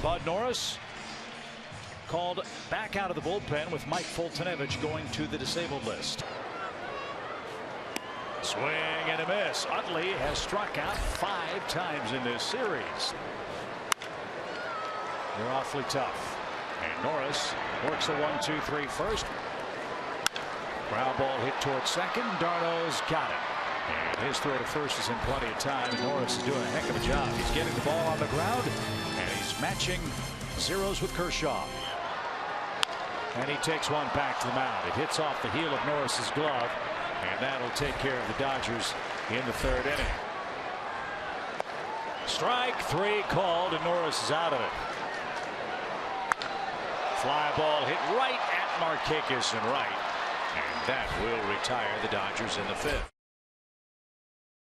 Bud Norris called back out of the bullpen with Mike Fultonevich going to the disabled list. Swing and a miss. Utley has struck out 5 times in this series. They're awfully tough. And Norris works a 1-2-3 first. Ground ball hit towards second. Darno's got it. And his throw to first is in plenty of time. Norris is doing a heck of a job. He's getting the ball on the ground, and he's matching zeros with Kershaw. And he takes one back to the mound. It hits off the heel of Norris's glove, and that'll take care of the Dodgers in the 3rd inning. Strike 3 called, and Norris is out of it. Fly ball hit right at Markakis and right, and that will retire the Dodgers in the 5th.